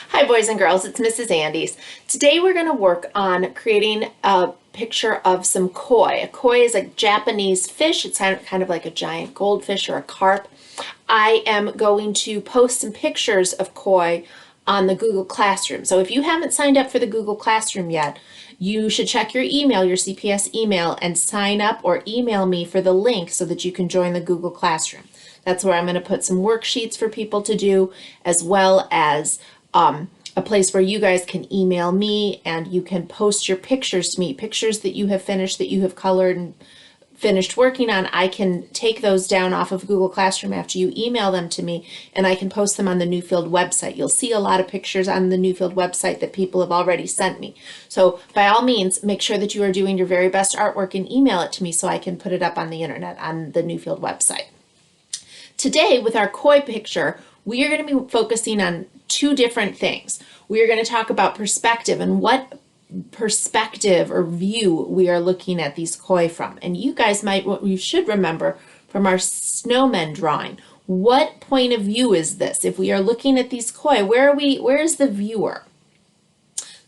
Hi boys and girls, it's Mrs. Andes. Today we're going to work on creating a picture of some koi. A koi is a Japanese fish. It's kind of like a giant goldfish or a carp. I am going to post some pictures of koi on the Google Classroom. So if you haven't signed up for the Google Classroom yet, you should check your email, your CPS email, and sign up or email me for the link so that you can join the Google Classroom. That's where I'm going to put some worksheets for people to do, as well as a place where you guys can email me and you can post your pictures to me, pictures that you have finished, that you have colored and finished working on. I can take those down off of Google Classroom after you email them to me, and I can post them on the Newfield website. You'll see a lot of pictures on the Newfield website that people have already sent me. So by all means, make sure that you are doing your very best artwork and email it to me so I can put it up on the internet on the Newfield website. Today, with our koi picture, we are going to be focusing on two different things. We are going to talk about perspective and what perspective or view we are looking at these koi from. And you guys what you should remember from our snowmen drawing, what point of view is this? If we are looking at these koi, where is the viewer?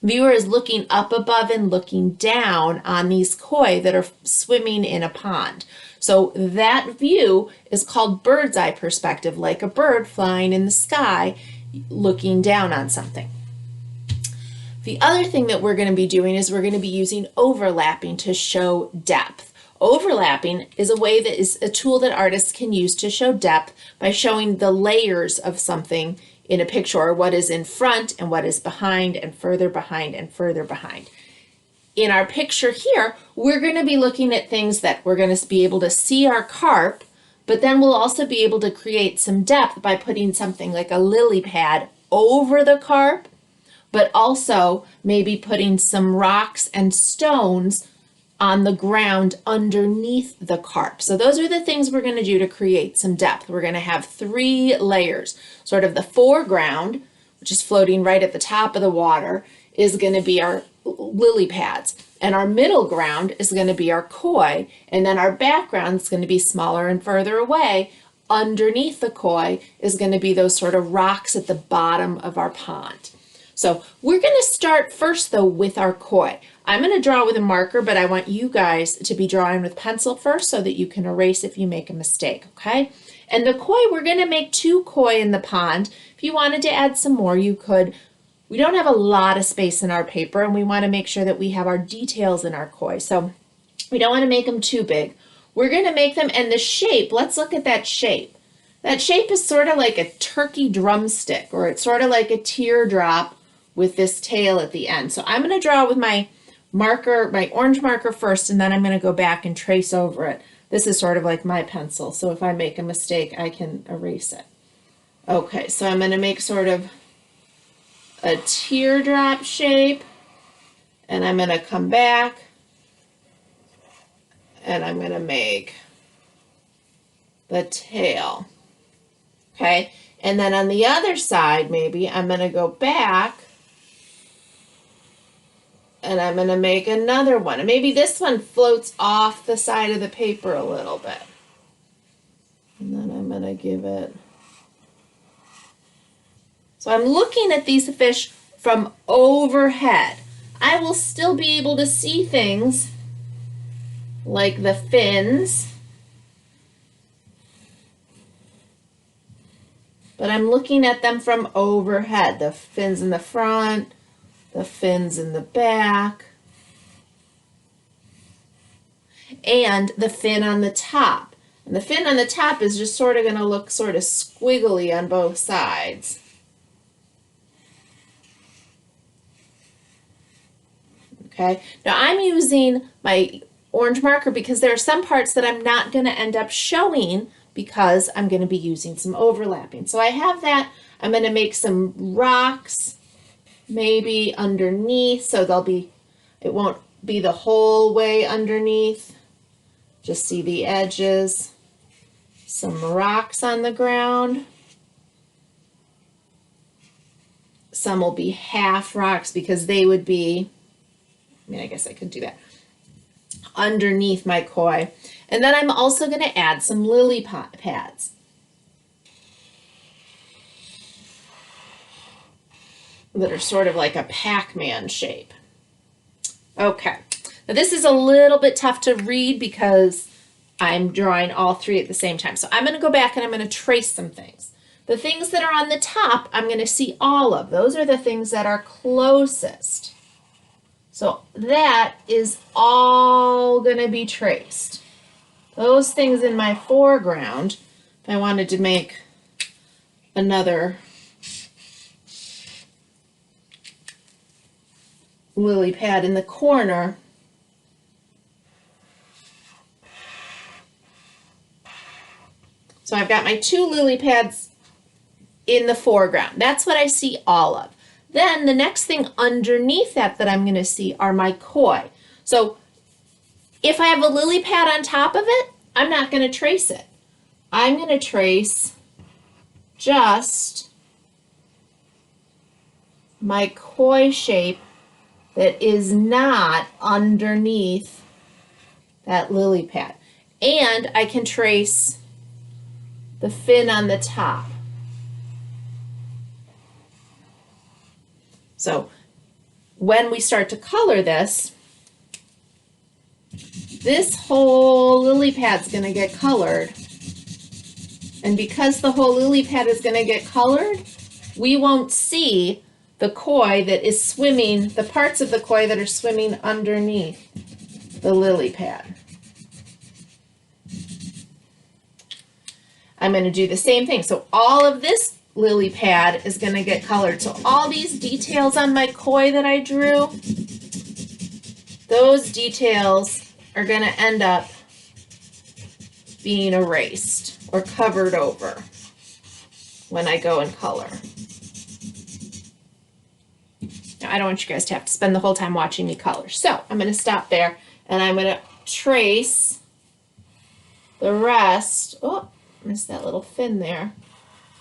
Viewer is looking up above and looking down on these koi that are swimming in a pond. So that view is called bird's eye perspective, like a bird flying in the sky looking down on something. The other thing that we're going to be doing is we're going to be using overlapping to show depth. Overlapping is a tool that artists can use to show depth by showing the layers of something in a picture, or what is in front and what is behind and further behind and further behind. In our picture here, we're going to be looking at things that we're going to be able to see our carp, but then we'll also be able to create some depth by putting something like a lily pad over the carp, but also maybe putting some rocks and stones on the ground underneath the carp. So those are the things we're going to do to create some depth. We're going to have three layers. Sort of the foreground, which is floating right at the top of the water, is going to be our lily pads. And our middle ground is going to be our koi. And then our background is going to be smaller and further away. Underneath the koi is going to be those sort of rocks at the bottom of our pond. So we're going to start first, though, with our koi. I'm going to draw with a marker, but I want you guys to be drawing with pencil first so that you can erase if you make a mistake, okay? And the koi, we're going to make two koi in the pond. If you wanted to add some more, you could. We don't have a lot of space in our paper, and we want to make sure that we have our details in our koi. So we don't want to make them too big. We're going to make them, and the shape, let's look at that shape. That shape is sort of like a turkey drumstick, or it's sort of like a teardrop with this tail at the end. So I'm going to draw with my marker, my orange marker first, and then I'm going to go back and trace over it. This is sort of like my pencil, so if I make a mistake, I can erase it. Okay, so I'm going to make sort of a teardrop shape, and I'm going to come back, and I'm going to make the tail. Okay, and then on the other side, maybe I'm going to go back, and I'm going to make another one. And maybe this one floats off the side of the paper a little bit. And then I'm going to give it. So I'm looking at these fish from overhead. I will still be able to see things like the fins, but I'm looking at them from overhead. The fins in the front, the fins in the back, and the fin on the top. And the fin on the top is just sort of going to look sort of squiggly on both sides. Okay, now I'm using my orange marker because there are some parts that I'm not going to end up showing because I'm going to be using some overlapping. So I have that. I'm going to make some rocks maybe underneath, so it won't be the whole way underneath. Just see the edges. Some rocks on the ground. Some will be half rocks because they would be, I guess I could do that, underneath my koi. And then I'm also going to add some lily pads. that are sort of like a Pac-Man shape. Okay, now this is a little bit tough to read because I'm drawing all three at the same time. So I'm going to go back and I'm going to trace some things. The things that are on the top, I'm going to see all of. Those are the things that are closest. So that is all going to be traced. Those things in my foreground, if I wanted to make another lily pad in the corner, so I've got my two lily pads in the foreground. That's what I see all of. Then the next thing underneath that I'm going to see are my koi. So if I have a lily pad on top of it, I'm not going to trace it. I'm going to trace just my koi shape that is not underneath that lily pad. And I can trace the fin on the top. So when we start to color this, this whole lily pad's going to get colored. And because the whole lily pad is going to get colored, we won't see the koi that is swimming, the parts of the koi that are swimming underneath the lily pad. I'm going to do the same thing. So all of this lily pad is going to get colored. So all these details on my koi that I drew, those details are going to end up being erased or covered over when I go and color. Now, I don't want you guys to have to spend the whole time watching me color. So I'm going to stop there and I'm going to trace the rest. Oh, missed that little fin there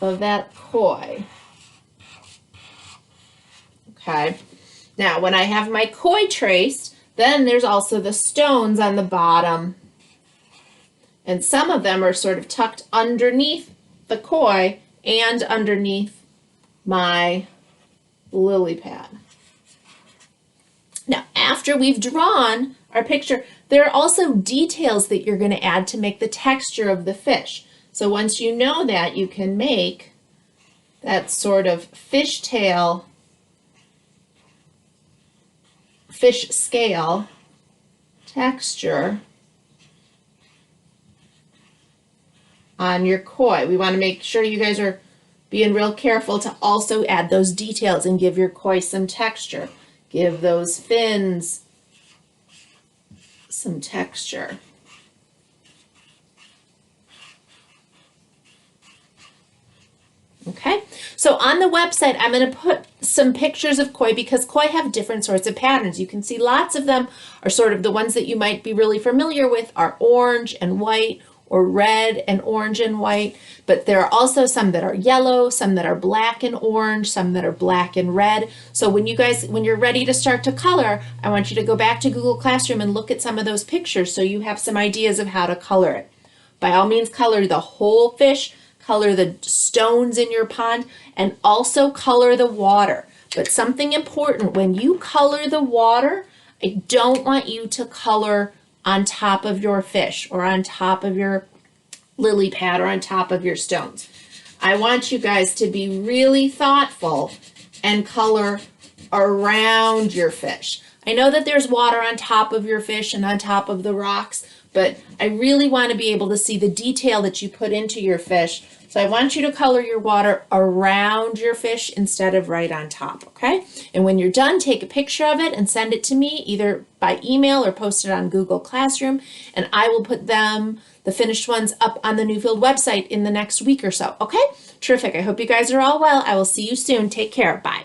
of that koi. Okay. Now, when I have my koi traced, then there's also the stones on the bottom. And some of them are sort of tucked underneath the koi and underneath my lily pad. Now, after we've drawn our picture, there are also details that you're going to add to make the texture of the fish. So once you know that, you can make that sort of fishtail, fish scale texture on your koi. We want to make sure you guys are being real careful to also add those details and give your koi some texture. Give those fins some texture. Okay, so on the website, I'm going to put some pictures of koi because koi have different sorts of patterns. You can see lots of them are sort of the ones that you might be really familiar with are orange and white or red and orange and white, but there are also some that are yellow, some that are black and orange, some that are black and red. So when you're ready to start to color, I want you to go back to Google Classroom and look at some of those pictures so you have some ideas of how to color it. By all means, color the whole fish, color the stones in your pond, and also color the water. But something important, when you color the water, I don't want you to color on top of your fish or on top of your lily pad or on top of your stones. I want you guys to be really thoughtful and color around your fish. I know that there's water on top of your fish and on top of the rocks, but I really want to be able to see the detail that you put into your fish. So I want you to color your water around your fish instead of right on top, okay? And when you're done, take a picture of it and send it to me either by email or post it on Google Classroom, and I will put the finished ones, up on the Newfield website in the next week or so, okay? Terrific. I hope you guys are all well. I will see you soon. Take care. Bye.